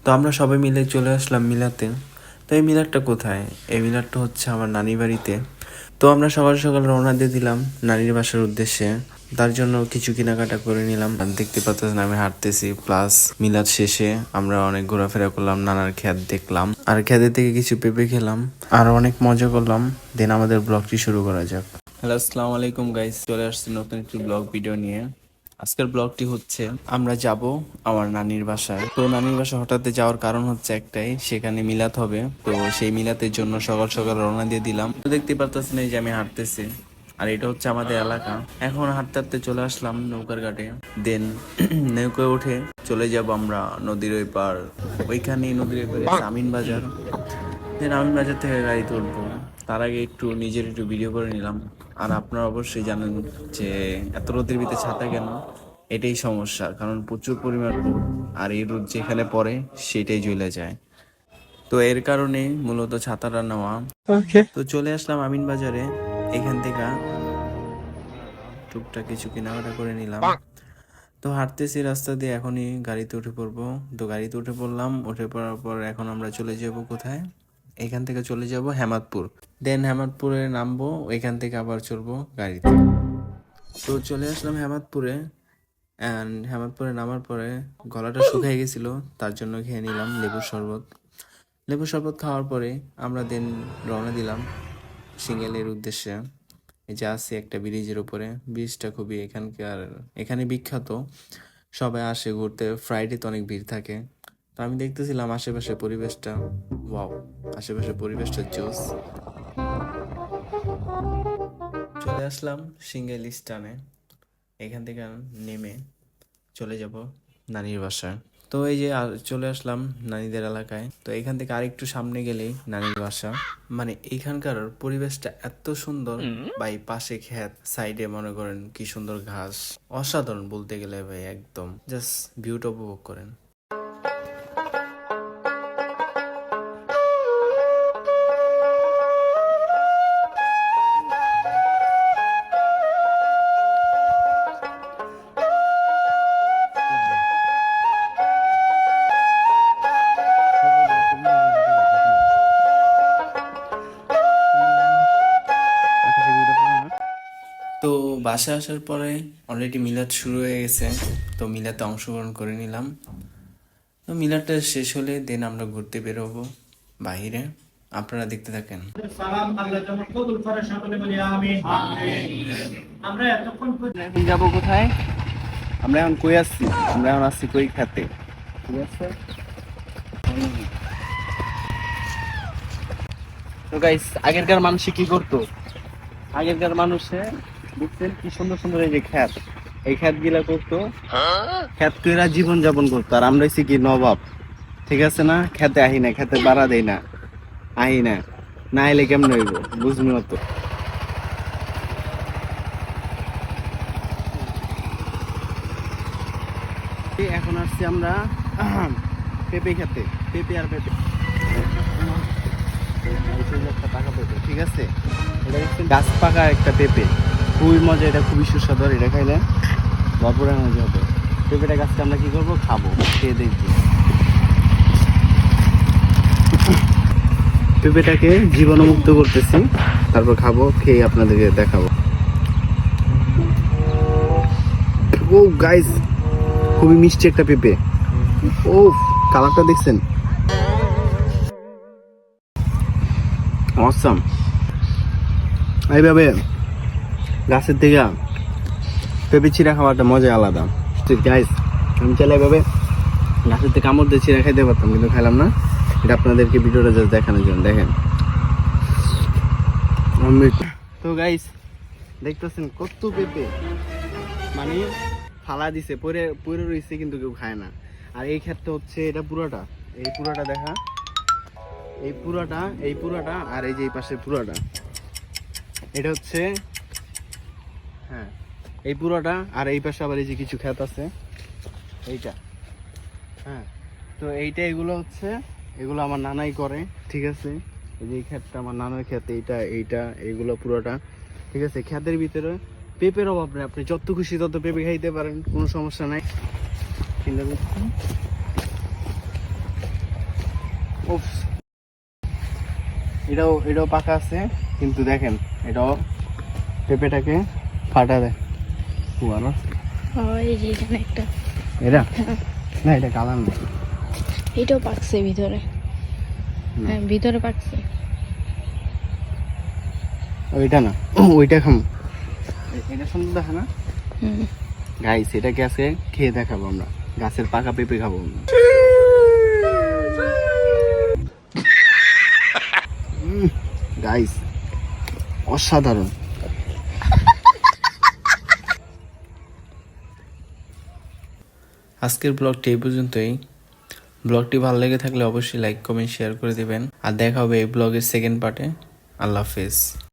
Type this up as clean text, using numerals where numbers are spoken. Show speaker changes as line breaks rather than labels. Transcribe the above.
তো আমরা সবাই মিলে চলে আসলাম মিলাতে। তো এই মিলারটা কোথায়? এই মিলারটা হচ্ছে আমার নানির বাড়িতে। তো আমরা সকাল সকাল রওনা দিয়ে দিলাম নানির বাসার উদ্দেশ্যে। তার জন্য কিছু কেনাকাটা করে নিলাম। আর দেখতে পাচ্ছেন আমি হাঁটতেছি, প্লাস মিলাদ শেষে আমরা অনেক ঘোরাফেরা করলাম, নানার ক্ষেত দেখলাম, আর ক্ষেতের থেকে কিছু পেঁপে খেলাম, আর অনেক মজা করলাম। দেন আমাদের ব্লগটি শুরু করা যাক। হ্যালো, আসসালামু আলাইকুম গাইস, চলে আসছি নতুন একটি ব্লগ ভিডিও নিয়ে। আজকের ব্লগটি হচ্ছে আমরা যাব আমার নানির বাসায়। তো নানির বাসা হঠাৎ যাওয়ার কারণ হচ্ছে একটাই, সেখানে মিলাদ হবে। তো সেই মিলাতের জন্য সকাল সকাল রওনা দিয়ে দিলাম। তো দেখতে পারতেছেন এই যে আমি হাঁটতেছি, আর এটা হচ্ছে আমাদের এলাকা। এখন হাঁটতে হাঁটতে চলে আসলাম নৌকার ঘাটে। দেন নৌকায় উঠে চলে যাব আমরা নদীর ওই পার। ওইখানে নদীর ওই পারে আমিন বাজার। দেন আমিন বাজার থেকে গাড়িতে উঠবো। তার আগে একটু নিজের একটু ভিডিও করে নিলাম। আর আপনারা অবশ্যই জানেন যে এত রোদের ভিতরে ছাতা কেন, এটাই সমস্যা, কারণ প্রচুর পরিমাণ রোদ, আর এই রোদ যেখানে পড়ে সেটাই জ্বলে যায়। তো এর কারণে মূলত ছাতাটা নেওয়া। তো চলে আসলাম আমিন বাজারে। এখান থেকে টুকটাক কিছু কেনাকাটা করে নিলাম। তো হাঁটতেছি রাস্তা দিয়ে, এখনই গাড়িতে উঠে পড়বো। তো গাড়িতে উঠে পড়লাম, উঠে পড়ার পর এখন আমরা চলে যাব কোথায়? এখান থেকে চলে যাব হেমাদপুর। দেন হেমাদপুরে নামবো, এখান থেকে আবার চলবো গাড়িতে। তো চলে আসলাম হেমাদপুরে। অ্যান্ড হেমাদপুরে নামার পরে গলাটা শুকিয়ে গেছিল, তার জন্য খেয়ে নিলাম লেবুর শরবত। লেবুর শরবত খাওয়ার পরে আমরা দেন রওনা দিলাম সিঙ্গেলের উদ্দেশ্যে। এই যে আছে একটা ব্রিজের উপরে, ব্রিজটা খুবই এখানে বিখ্যাত, সবাই আসে ঘুরতে। ফ্রাইডেতে অনেক ভিড় থাকে। তো আমি দেখতেছিলাম আশেপাশে পরিবেশটা, ওয়াও, আশেপাশে পরিবেশটা জোস। চলে আসলাম সিঙ্গেল স্টানে। এখান থেকে নেমে চলে যাব নানির বাসায়। তো এই যে চলে আসলাম নানিদের এলাকায়। তো এখান থেকে আরেকটু সামনে গেলেই নানির বাসা। মানে এইখানকার পরিবেশটা এত সুন্দর ভাই, পাশে ক্ষেত, সাইডে মনে করেন কি সুন্দর ঘাস, অসাধারণ বলতে গেলে ভাই, একদম জাস্ট ভিউটা উপভোগ করেন। তো বাসায় আসার পরে অলরেডি মিলাদ শুরু হয়ে গেছে। তো মিলাদে অংশগ্রহণ করে নিলাম। তো মিলাদটা শেষ হলে দেন আমরা ঘুরতে বেরোবো বাহিরে। আপনারা দেখতে থাকেন।
সালাম আল্লাহ যেমন কবুল করে, সকলে বলি আমিন। আমরা এতক্ষণ
এখন যাবো কোথায়? আমরা এখন কই আসছি? আমরা এখন আসছি কই খেতে, ঠিক আছে? তো গাইস, আগেরকার মানুষ কি করতো? আগেরকার মানুষে দেখছেন কি সুন্দর সুন্দর এই যে খ্যাত, এই খ্যাত গিলা করতো, খ্যাত কইরা জীবন যাপন করতো। আর আমরা হইছি কি নবাব, ঠিক আছে না? খেতে আহি না, খেতে বাড়া দেই না, আহি না, না এলে কেমন হইব বুঝবি মতো। এখন আসছি আমরা পেঁপে খেতে, পেঁপে আর পেঁপে, পাকা পেঁপে, ঠিক আছে? এটা হচ্ছে গাছ পাকা একটা পেঁপে, খুবই মজা, এটা খুবই সুস্বাদু। এটা খাইলে বাপুরের মজা হবে। পেঁপেটা গাছকে আমরা কি করবো? খাবো, খেয়ে দেখবো। পেঁপেটাকে জীবাণুমুক্ত করতেছি, তারপর খাবো, খেয়ে আপনাদেরকে দেখাবো। ও গাইস, খুবই মিষ্টি একটা পেঁপে। ও, কালারটা দেখছেন? অসাম। এইভাবে গাছের থেকে পেঁপে ছিঁড়া খাওয়াটা মজা আলাদা। গাইস, আমি চাইলে এভাবে গাছের থেকে কামড় দিয়ে ছিঁড়া খাইতে পারতাম, কিন্তু খাইলাম না। এটা আপনাদেরকে ভিডিওটা জাস্ট দেখানোর জন্য, দেখেন। তো গাইস, দেখতেছেন কত পেঁপে, মানে ফালা দিছে, পরে পরে রয়েছে, কিন্তু কেউ খায় না। আর এই ক্ষেত্রে হচ্ছে এটা পুরোটা, এই পুরোটা দেখা, এই পুরোটা আর এই যে এই পাশের পুরোটা, এটা হচ্ছে, হ্যাঁ, এই পুরোটা। আর এই পাশে আবার এই যে কিছু ক্ষেত আছে, এইটা, হ্যাঁ। তো এইটা, এগুলো হচ্ছে, এগুলো আমার নানাই করে, ঠিক আছে? এই যে এই ক্ষেতটা আমার নানার ক্ষেত, এইটা এইগুলো পুরোটা, ঠিক আছে? ক্ষেতের ভিতরে পেঁপের অভাব নেই, আপনি যত খুশি তত পেঁপে খাইতে পারেন, কোনো সমস্যা নাই। চিন্তা করছি উফ, এটাও পাকা আছে, কিন্তু দেখেন এটাও পেঁপেটাকে ফাটা দেয়। কুয়ানো
এই যে এখানে একটা,
এটা না, এটা কালার না।
এটাও পাকছে ভিতরে। হ্যাঁ, ভিতরে পাকছে।
ওইটা না, ওইটা খাম। এটা সুন্দর দেখা না
হুম।
গাইস, এটাকে আজকে খেয়ে দেখাবো আমরা। গাছের পাকা পেঁপে খাবো আমরা। গাইস, অসাধারণ। আজকের ব্লগটি এই পর্যন্তই। ব্লগটি ভালো লেগে থাকলে অবশ্যই লাইক কমেন্ট শেয়ার করে দিবেন। আর দেখা হবে এই ব্লগের সেকেন্ড পার্টে। আল্লাহ হাফেজ।